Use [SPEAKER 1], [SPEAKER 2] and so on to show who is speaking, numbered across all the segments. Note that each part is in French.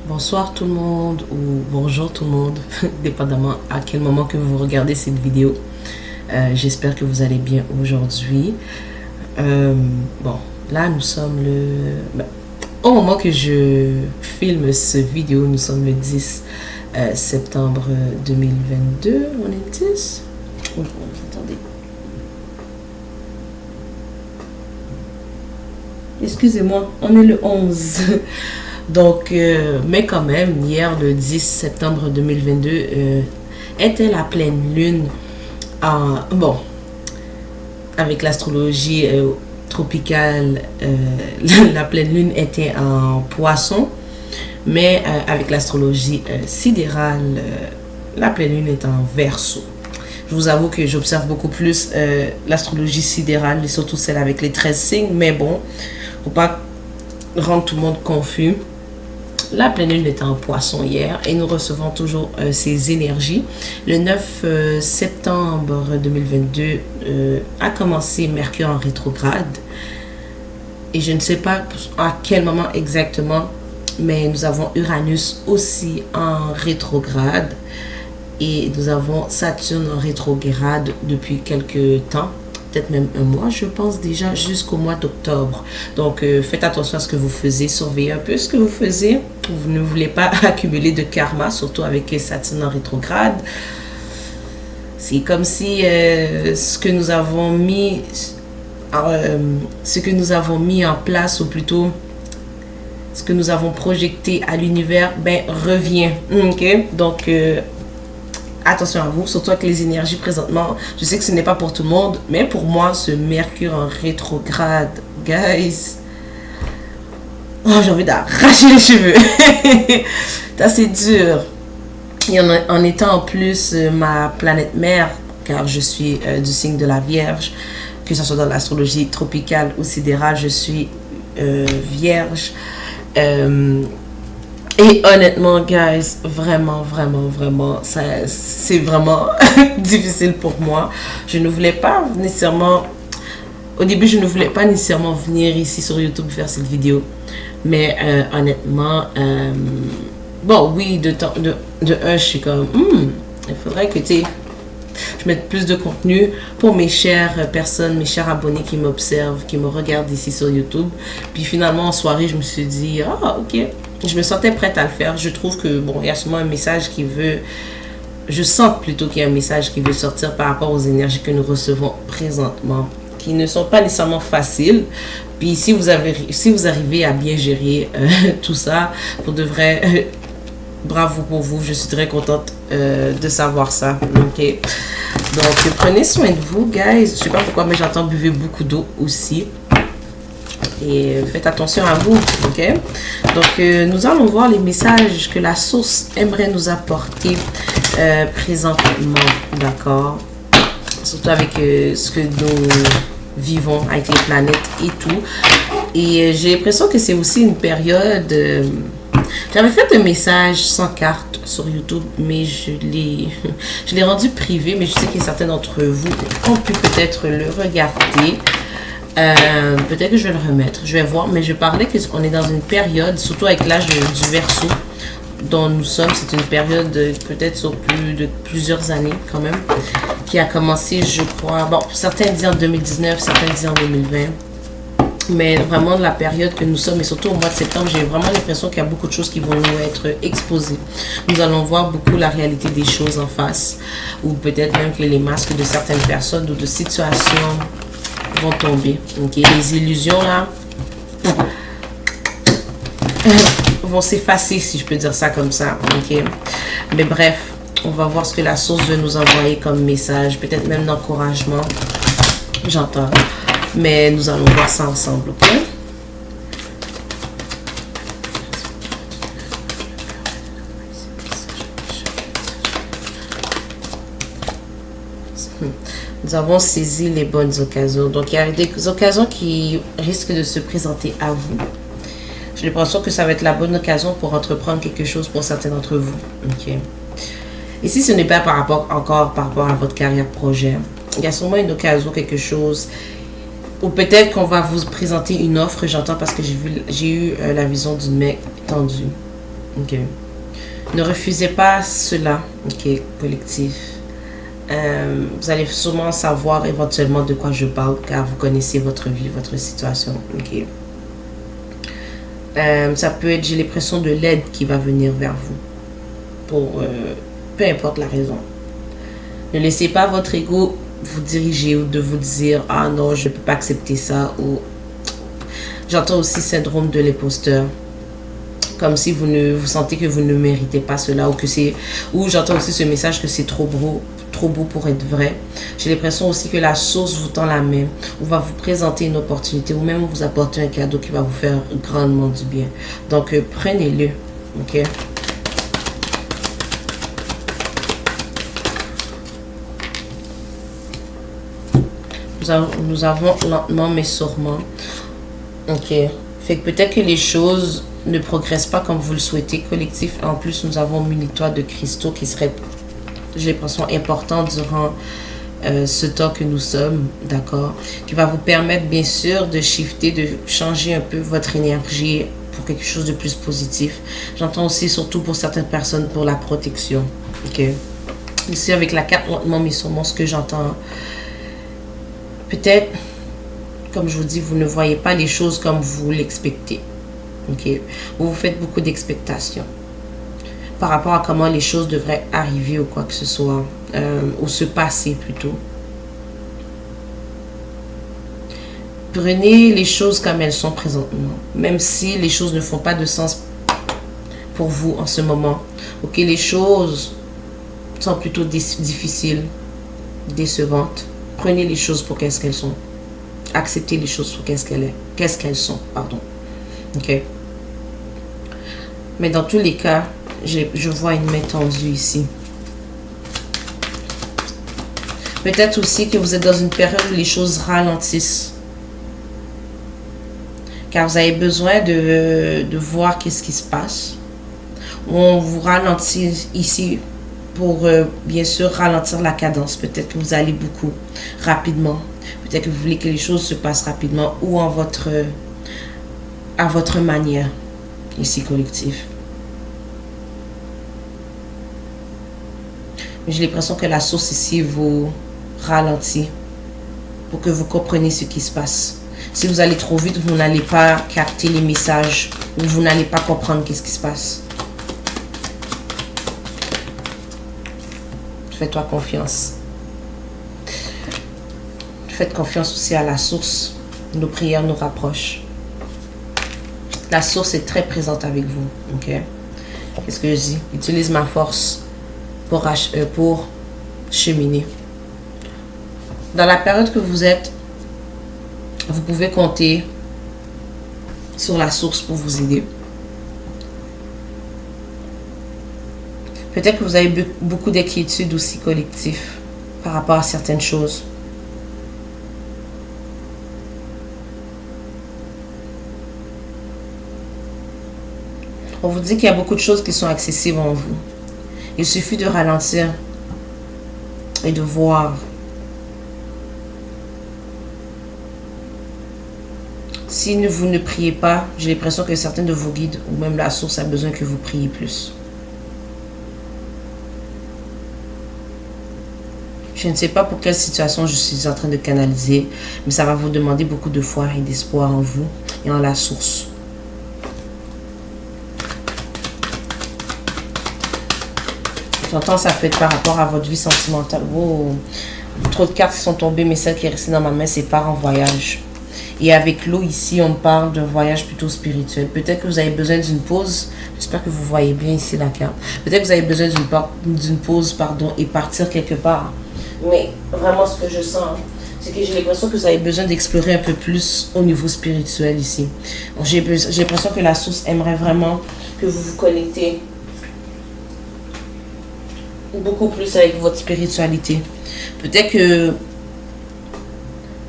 [SPEAKER 1] Bonsoir tout le monde ou bonjour tout le monde, dépendamment à quel moment que vous regardez cette vidéo. J'espère que vous allez bien aujourd'hui. Bon, là nous sommes au moment que je filme cette vidéo, nous sommes le 10 septembre 2022. On est 10? Oh, attendez. Excusez-moi, on est le 11. Donc, mais quand même, hier, le 10 septembre 2022, était la pleine lune. Bon, avec l'astrologie tropicale, la pleine lune était en poisson, mais avec l'astrologie sidérale, la pleine lune est en verseau. Je vous avoue que j'observe beaucoup plus l'astrologie sidérale, et surtout celle avec les 13 signes, mais bon, faut pas rendre tout le monde confus. La pleine lune était en poisson hier et nous recevons toujours ces énergies. Le 9 septembre 2022 a commencé Mercure en rétrograde. Et je ne sais pas à quel moment exactement, mais nous avons Uranus aussi en rétrograde. Et nous avons Saturne en rétrograde depuis quelques temps. Peut-être même un mois, je pense déjà, jusqu'au mois d'octobre. Donc, faites attention à ce que vous faisiez, surveillez un peu ce que vous faisiez. Vous ne voulez pas accumuler de karma, surtout avec Saturne en rétrograde. C'est comme si ce que nous avons mis en place, ou plutôt ce que nous avons projeté à l'univers, revient. Ok? Donc, attention à vous, surtout avec les énergies présentement. Je sais que ce n'est pas pour tout le monde, mais pour moi, ce Mercure en rétrograde, guys, oh, j'ai envie d'arracher les cheveux. C'est assez dur. Et en étant en plus ma planète mère, car je suis du signe de la Vierge, que ce soit dans l'astrologie tropicale ou sidérale, je suis Vierge. Et honnêtement, guys, vraiment, c'est vraiment difficile pour moi. Je ne voulais pas nécessairement... Au début, je ne voulais pas nécessairement venir ici sur YouTube faire cette vidéo. Mais honnêtement, bon, oui, de un, je suis comme... il faudrait que, je mette plus de contenu pour mes chères personnes, mes chers abonnés qui m'observent, qui me regardent ici sur YouTube. Puis finalement, en soirée, je me suis dit, ok... Je me sentais prête à le faire. Je trouve que, bon, il y a sûrement un message qui veut... Je sens plutôt qu'il y a un message qui veut sortir par rapport aux énergies que nous recevons présentement, qui ne sont pas nécessairement faciles. Puis si vous arrivez à bien gérer tout ça, pour de vrai, bravo pour vous. Je suis très contente de savoir ça. Ok. Donc, prenez soin de vous, guys. Je sais pas pourquoi, mais j'entends buvez beaucoup d'eau aussi. Et faites attention à vous, ok? Donc, nous allons voir les messages que la source aimerait nous apporter présentement, d'accord? Surtout avec ce que nous vivons avec les planètes et tout. Et j'ai l'impression que c'est aussi une période... J'avais fait un message sans carte sur YouTube, mais je l'ai rendu privé, mais je sais que certains d'entre vous ont pu peut-être le regarder. Peut-être que je vais le remettre, je vais voir, mais je parlais qu'on est dans une période, surtout avec l'âge du Verseau dont nous sommes, c'est une période peut-être sur plusieurs années quand même, qui a commencé, je crois, bon, certains disent en 2019, certains disent en 2020, mais vraiment de la période que nous sommes, et surtout au mois de septembre, j'ai vraiment l'impression qu'il y a beaucoup de choses qui vont nous être exposées. Nous allons voir beaucoup la réalité des choses en face, ou peut-être même que les masques de certaines personnes ou de situations vont tomber. Ok, les illusions là vont s'effacer, si je peux dire ça comme ça. Ok, mais bref, on va voir ce que la source veut nous envoyer comme message, peut-être même d'encouragement, j'entends, mais nous allons voir ça ensemble. Ok, nous avons saisi les bonnes occasions. Donc, il y a des occasions qui risquent de se présenter à vous. J'ai l'impression que ça va être la bonne occasion pour entreprendre quelque chose pour certains d'entre vous. Ok. Et si ce n'est pas par rapport à votre carrière projet, il y a sûrement une occasion, quelque chose. Ou peut-être qu'on va vous présenter une offre, j'entends, parce que j'ai eu la vision d'une main tendue. Ok. Ne refusez pas cela, ok, collectif. Vous allez sûrement savoir éventuellement de quoi je parle car vous connaissez votre vie, votre situation, ok. Ça peut être, j'ai l'impression, de l'aide qui va venir vers vous pour peu importe la raison. Ne laissez pas votre ego vous diriger ou de vous dire ah non je ne peux pas accepter ça, ou j'entends aussi syndrome de l'imposteur, comme si vous sentez que vous ne méritez pas cela, ou j'entends aussi ce message que c'est trop beau pour être vrai. J'ai l'impression aussi que la source vous tend la main ou va vous présenter une opportunité ou même vous apporter un cadeau qui va vous faire grandement du bien. Donc prenez-le, ok. Nous avons lentement mais sûrement, ok. Fait que peut-être que les choses ne progressent pas comme vous le souhaitez, collectif. En plus, nous avons une étoile de cristaux qui serait, j'ai l'impression, important durant ce temps que nous sommes, d'accord, qui va vous permettre bien sûr de shifter, de changer un peu votre énergie pour quelque chose de plus positif. J'entends aussi surtout pour certaines personnes pour la protection, ok. Ici avec la carte lentement mais sûrement, ce que j'entends, peut-être, comme je vous dis, vous ne voyez pas les choses comme vous l'expectez, ok. Vous faites beaucoup d'expectations par rapport à comment les choses devraient arriver ou quoi que ce soit, ou se passer plutôt. Prenez les choses comme elles sont présentement, même si les choses ne font pas de sens pour vous en ce moment. Ok, les choses sont plutôt difficiles, décevantes. Prenez les choses pour qu'est-ce qu'elles sont. Acceptez les choses pour qu'est-ce qu'elles sont, pardon. Ok. Mais dans tous les cas, je vois une main tendue ici. Peut-être aussi que vous êtes dans une période où les choses ralentissent. Car vous avez besoin de voir qu'est-ce qui se passe. On vous ralentit ici pour bien sûr ralentir la cadence. Peut-être que vous allez beaucoup rapidement. Peut-être que vous voulez que les choses se passent rapidement ou à votre manière. Ici, collectif. Mais j'ai l'impression que la source ici vous ralentit pour que vous compreniez ce qui se passe. Si vous allez trop vite, vous n'allez pas capter les messages ou vous n'allez pas comprendre qu'est-ce qui se passe. Faites-toi confiance. Faites confiance aussi à la source. Nos prières nous rapprochent. La source est très présente avec vous. Ok? Qu'est-ce que je dis? Utilise ma force pour cheminer. Dans la période que vous êtes, vous pouvez compter sur la source pour vous aider. Peut-être que vous avez beaucoup d'inquiétudes aussi collectives par rapport à certaines choses. On vous dit qu'il y a beaucoup de choses qui sont accessibles en vous. Il suffit de ralentir et de voir. Si vous ne priez pas, j'ai l'impression que certains de vos guides ou même la source a besoin que vous priez plus. Je ne sais pas pour quelle situation je suis en train de canaliser, mais ça va vous demander beaucoup de foi et d'espoir en vous et en la source. J'entends ça peut être par rapport à votre vie sentimentale. Oh, trop de cartes sont tombées, mais celle qui est restée dans ma main, c'est part en voyage. Et avec l'eau ici, on parle d'un voyage plutôt spirituel. Peut-être que vous avez besoin d'une pause. J'espère que vous voyez bien ici la carte. Peut-être que vous avez besoin d'une pause, et partir quelque part. Mais vraiment, ce que je sens, c'est que j'ai l'impression que vous avez besoin d'explorer un peu plus au niveau spirituel ici. J'ai l'impression que la source aimerait vraiment que vous vous connectez beaucoup plus avec votre spiritualité. Peut-être que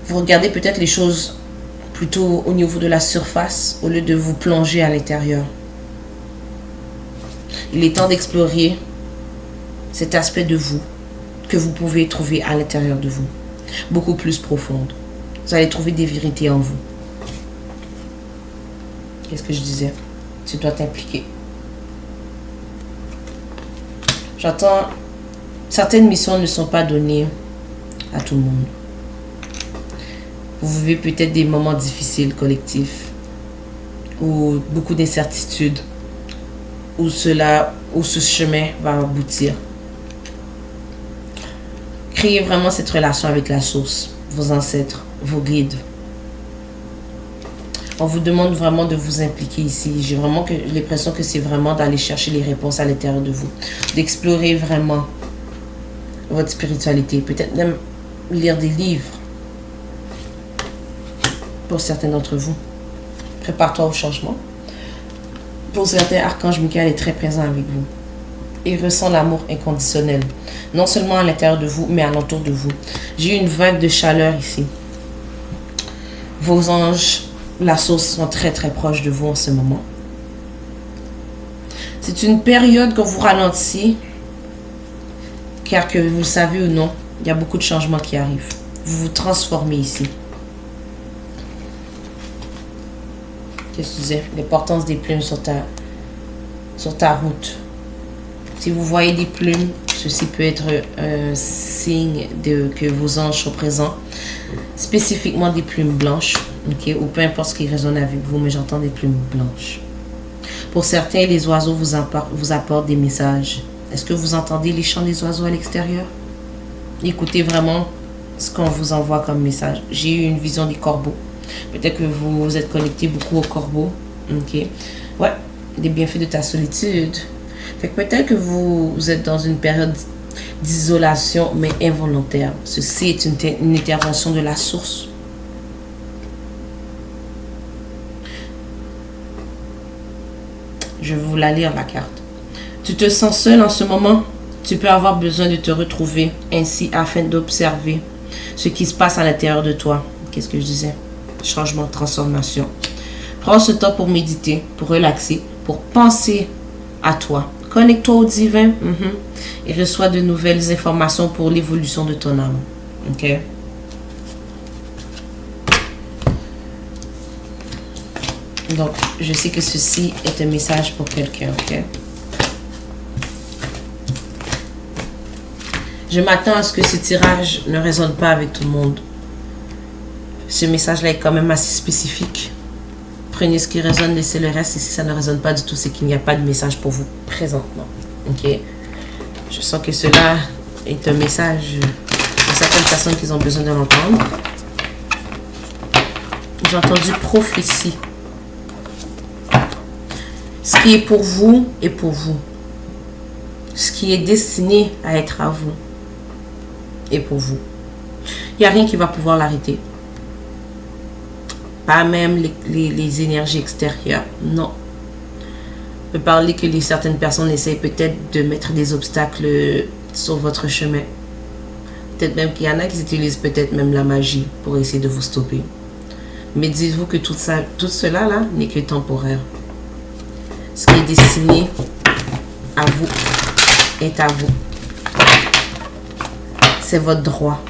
[SPEAKER 1] vous regardez peut-être les choses plutôt au niveau de la surface au lieu de vous plonger à l'intérieur. Il est temps d'explorer cet aspect de vous que vous pouvez trouver à l'intérieur de vous, beaucoup plus profonde. Vous allez trouver des vérités en vous. Qu'est-ce que je disais? Tu dois t'impliquer. J'entends, certaines missions ne sont pas données à tout le monde. Vous vivez peut-être des moments difficiles collectifs, ou beaucoup d'incertitudes, où ce chemin va aboutir. Créez vraiment cette relation avec la source, vos ancêtres, vos guides. On vous demande vraiment de vous impliquer ici. J'ai vraiment l'impression que c'est vraiment d'aller chercher les réponses à l'intérieur de vous. D'explorer vraiment votre spiritualité. Peut-être même lire des livres. Pour certains d'entre vous. Prépare-toi au changement. Pour certains, Archange Michael est très présent avec vous. Il ressent l'amour inconditionnel. Non seulement à l'intérieur de vous, mais à l'entour de vous. J'ai eu une vague de chaleur ici. Vos anges, la source, sont très très proches de vous en ce moment. C'est une période qu'on vous ralentit, car que vous le savez ou non, il y a beaucoup de changements qui arrivent. Vous vous transformez ici. Qu'est-ce que je disais? L'importance des plumes sur ta route. Si vous voyez des plumes, ceci peut être un signe que vos anges sont présents. Spécifiquement des plumes blanches, okay? Ou peu importe ce qui résonne avec vous, mais j'entends des plumes blanches. Pour certains, les oiseaux vous apportent des messages. Est-ce que vous entendez les chants des oiseaux à l'extérieur? Écoutez vraiment ce qu'on vous envoie comme message. J'ai eu une vision des corbeaux. Peut-être que vous êtes connecté beaucoup aux corbeaux. Ok. Ouais, des bienfaits de ta solitude. Fait que peut-être que vous êtes dans une période d'isolation, mais involontaire. Ceci est une intervention de la source. Je vais vous la lire, la carte. Tu te sens seul en ce moment? Tu peux avoir besoin de te retrouver ainsi afin d'observer ce qui se passe à l'intérieur de toi. Qu'est-ce que je disais? Changement, transformation. Prends ce temps pour méditer, pour relaxer, pour penser à toi. Connecte-toi au divin et reçois de nouvelles informations pour l'évolution de ton âme. Ok? Donc, je sais que ceci est un message pour quelqu'un. Ok? Je m'attends à ce que ce tirage ne résonne pas avec tout le monde. Ce message-là est quand même assez spécifique. Prenez ce qui résonne, laissez le reste. Et si ça ne résonne pas du tout, c'est qu'il n'y a pas de message pour vous présentement. Ok? Je sens que cela est un message pour certaines personnes qui ont besoin de l'entendre. J'ai entendu prophétie. Ce qui est pour vous est pour vous. Ce qui est destiné à être à vous est pour vous. Il n'y a rien qui va pouvoir l'arrêter. Pas même les énergies extérieures. Non. Je peux parler que certaines personnes essayent peut-être de mettre des obstacles sur votre chemin. Peut-être même qu'il y en a qui utilisent peut-être même la magie pour essayer de vous stopper. Mais dites-vous que tout cela là n'est que temporaire. Ce qui est destiné à vous est à vous. C'est votre droit.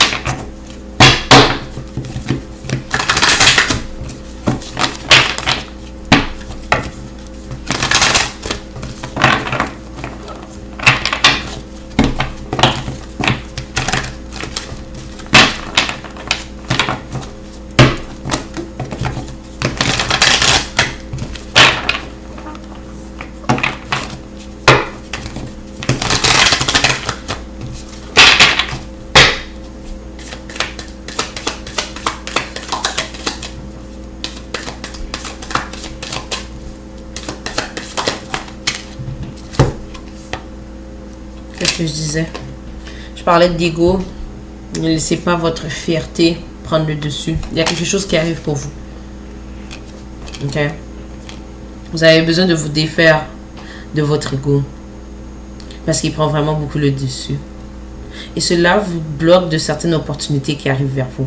[SPEAKER 1] Qu'est-ce que je disais? Je parlais d'ego. Ne laissez pas votre fierté prendre le dessus. Il y a quelque chose qui arrive pour vous. Ok? Vous avez besoin de vous défaire de votre ego. Parce qu'il prend vraiment beaucoup le dessus. Et cela vous bloque de certaines opportunités qui arrivent vers vous.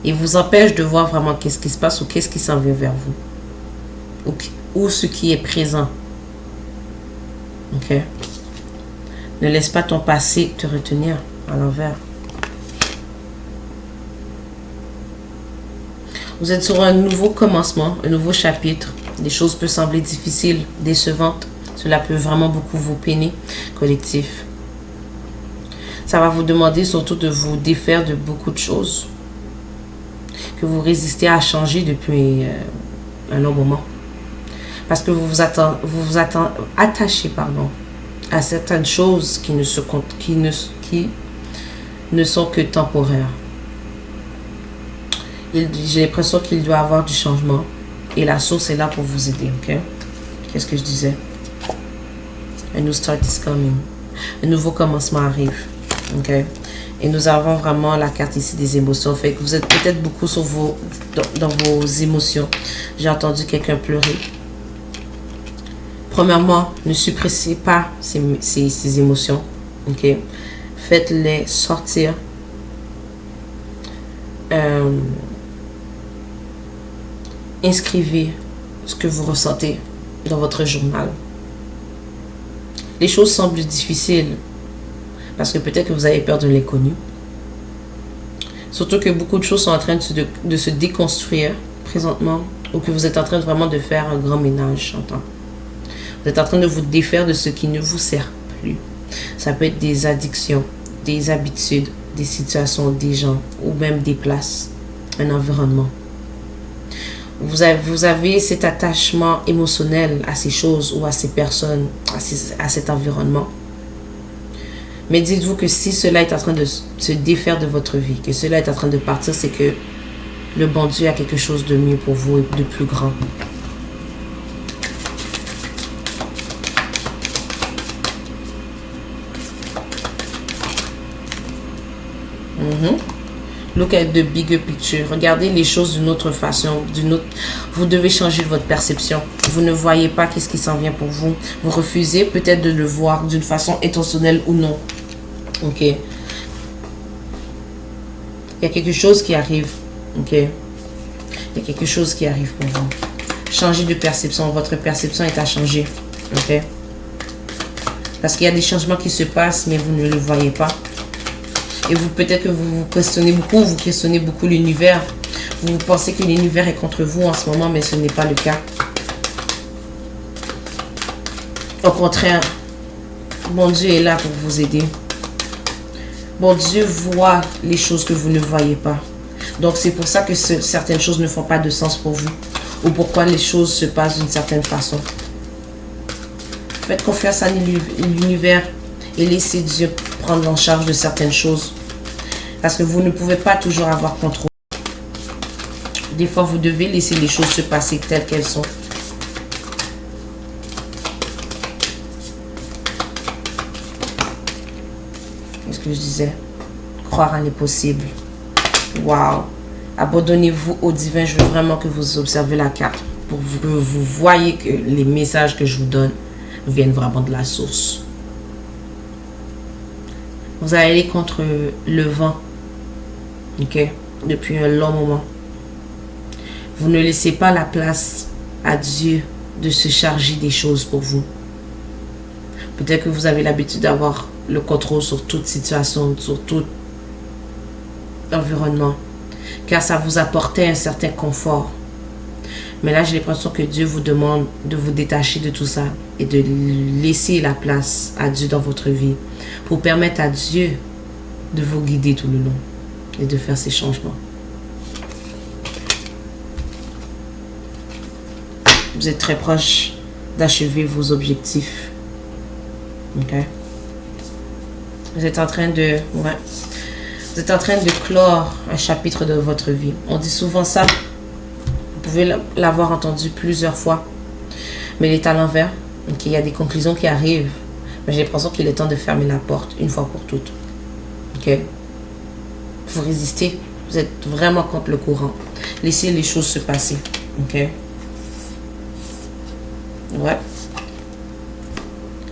[SPEAKER 1] Et vous empêche de voir vraiment qu'est-ce qui se passe ou qu'est-ce qui s'en vient vers vous. Ou ce qui est présent. Ok? Ne laisse pas ton passé te retenir à l'envers. Vous êtes sur un nouveau commencement, un nouveau chapitre. Les choses peuvent sembler difficiles, décevantes. Cela peut vraiment beaucoup vous peiner, collectif. Ça va vous demander surtout de vous défaire de beaucoup de choses que vous résistez à changer depuis un long moment. Parce que vous vous attachez à certaines choses qui ne sont que temporaires. J'ai l'impression qu'il doit y avoir du changement. Et la source est là pour vous aider, ok? Qu'est-ce que je disais? A new start is coming. Un nouveau commencement arrive, ok? Et nous avons vraiment la carte ici des émotions. Fait que vous êtes peut-être beaucoup dans vos émotions. J'ai entendu quelqu'un pleurer. Premièrement, ne suppressez pas ces émotions, ok? Faites-les sortir. Inscrivez ce que vous ressentez dans votre journal. Les choses semblent difficiles parce que peut-être que vous avez peur de l'inconnu. Surtout que beaucoup de choses sont en train de se déconstruire présentement, ou que vous êtes en train vraiment de faire un grand ménage, j'entends. Vous êtes en train de vous défaire de ce qui ne vous sert plus. Ça peut être des addictions, des habitudes, des situations, des gens, ou même des places, un environnement. Vous avez cet attachement émotionnel à ces choses ou à ces personnes, à cet environnement. Mais dites-vous que si cela est en train de se défaire de votre vie, que cela est en train de partir, c'est que le bon Dieu a quelque chose de mieux pour vous et de plus grand. Look at the bigger picture. Regardez les choses d'une autre façon, Vous devez changer votre perception. Vous ne voyez pas qu'est-ce qui s'en vient pour vous. Vous refusez peut-être de le voir d'une façon intentionnelle ou non. Ok. Il y a quelque chose qui arrive. Ok. Il y a quelque chose qui arrive pour vous. Changez de perception. Votre perception est à changer. Ok. Parce qu'il y a des changements qui se passent, mais vous ne le voyez pas. Et vous, peut-être que vous questionnez beaucoup l'univers. Vous pensez que l'univers est contre vous en ce moment, mais ce n'est pas le cas. Au contraire, bon Dieu est là pour vous aider. Bon Dieu voit les choses que vous ne voyez pas. Donc c'est pour ça que certaines choses ne font pas de sens pour vous. Ou pourquoi les choses se passent d'une certaine façon. Faites confiance à l'univers et laissez Dieu prendre en charge de certaines choses. Parce que vous ne pouvez pas toujours avoir contrôle. Des fois, vous devez laisser les choses se passer telles qu'elles sont. Qu'est-ce que je disais? Croire en l'impossible. Waouh! Abandonnez-vous au divin. Je veux vraiment que vous observez la carte. Pour que vous voyez que les messages que je vous donne viennent vraiment de la source. Vous allez aller contre le vent. Ok? Depuis un long moment. Vous ne laissez pas la place à Dieu de se charger des choses pour vous. Peut-être que vous avez l'habitude d'avoir le contrôle sur toute situation, sur tout environnement. Car ça vous apportait un certain confort. Mais là, j'ai l'impression que Dieu vous demande de vous détacher de tout ça et de laisser la place à Dieu dans votre vie pour permettre à Dieu de vous guider tout le long et de faire ces changements. Vous êtes très proche d'achever vos objectifs. Ok? Vous êtes en train de... Ouais. Vous êtes en train de clore un chapitre de votre vie. On dit souvent ça. Vous pouvez l'avoir entendu plusieurs fois. Mais il est à l'envers. Ok, il y a des conclusions qui arrivent. Mais j'ai l'impression qu'il est temps de fermer la porte une fois pour toutes. Ok? Vous résistez. Vous êtes vraiment contre le courant. Laissez les choses se passer. Ok? Ouais.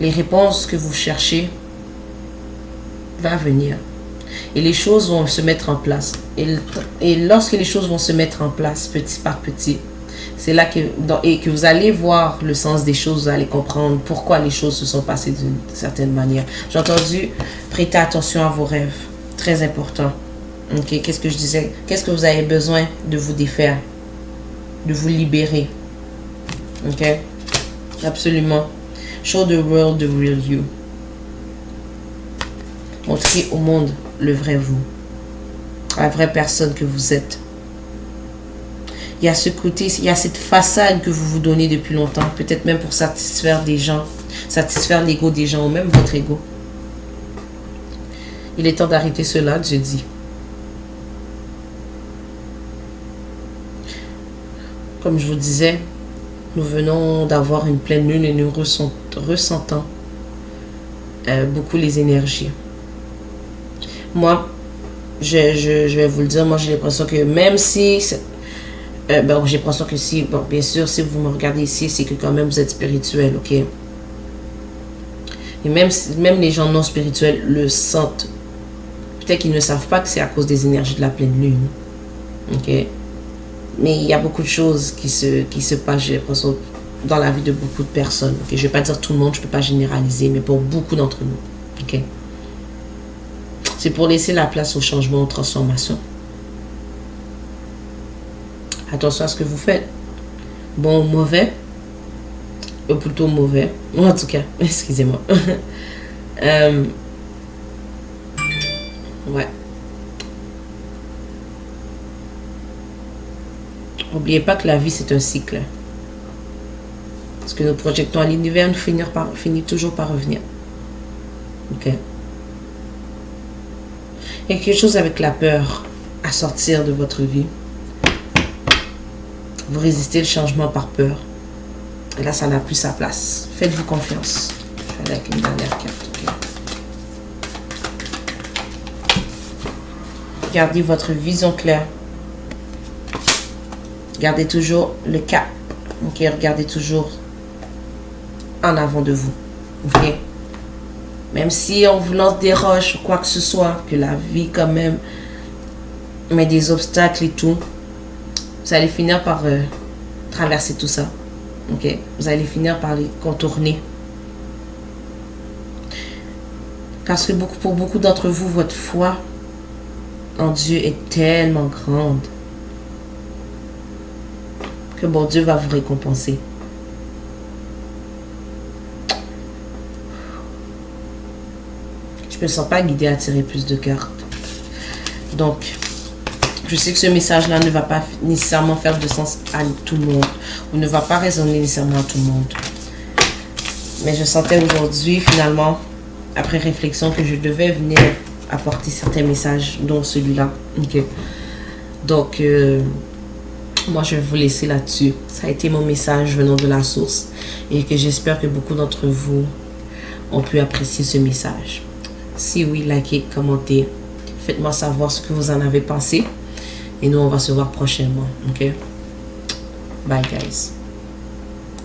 [SPEAKER 1] Les réponses que vous cherchez vont venir. Et les choses vont se mettre en place. Et lorsque les choses vont se mettre en place, petit par petit, c'est là que vous allez voir le sens des choses, vous allez comprendre pourquoi les choses se sont passées d'une certaine manière. J'ai entendu prêter attention à vos rêves. Très important. Ok, qu'est-ce que je disais? Qu'est-ce que vous avez besoin de vous défaire? De vous libérer. Ok? Absolument. Show the world the real you. Montrez au monde le vrai vous. La vraie personne que vous êtes. Il y a ce côté, il y a cette façade que vous vous donnez depuis longtemps. Peut-être même pour satisfaire des gens. Satisfaire l'ego des gens ou même votre ego. Il est temps d'arrêter cela, Dieu dit. Comme je vous disais, nous venons d'avoir une pleine lune et nous ressentons beaucoup les énergies. Moi, je vais vous le dire, moi j'ai l'impression que même si... j'ai l'impression que si, bon, bien sûr, si vous me regardez ici, c'est que quand même vous êtes spirituel, ok? Et même les gens non spirituels le sentent. Peut-être qu'ils ne savent pas que c'est à cause des énergies de la pleine lune, ok? Mais il y a beaucoup de choses qui se passent, j'ai l'impression, dans la vie de beaucoup de personnes. Okay? Je ne vais pas dire tout le monde, je ne peux pas généraliser, mais pour beaucoup d'entre nous. Okay? C'est pour laisser la place au changement, aux transformations. Attention à ce que vous faites. Bon ou mauvais. Ou plutôt mauvais. En tout cas, excusez-moi. Ouais. N'oubliez pas que la vie, c'est un cycle. Ce que nous projectons à l'univers, nous finit toujours par revenir. Ok? Il y a quelque chose avec la peur à sortir de votre vie. Vous résistez le changement par peur. Et là, ça n'a plus sa place. Faites-vous confiance. Je vais aller avec une dernière carte. Okay? Gardez votre vision claire. Gardez toujours le cap. Ok, regardez toujours en avant de vous. Ok. Même si on vous lance des roches ou quoi que ce soit, que la vie quand même met des obstacles et tout, vous allez finir par traverser tout ça. Ok. Vous allez finir par les contourner. Parce que pour beaucoup d'entre vous, votre foi en Dieu est tellement grande que bon Dieu va vous récompenser. Je me sens pas guidée à tirer plus de cartes. Donc, je sais que ce message-là ne va pas nécessairement faire de sens à tout le monde. Ou ne va pas résonner nécessairement à tout le monde. Mais je sentais aujourd'hui, finalement, après réflexion, que je devais venir apporter certains messages, dont celui-là. Okay. Donc, moi, je vais vous laisser là-dessus. Ça a été mon message venant de la source. Et que j'espère que beaucoup d'entre vous ont pu apprécier ce message. Si oui, likez, commentez. Faites-moi savoir ce que vous en avez pensé. Et nous, on va se voir prochainement. OK? Bye, guys.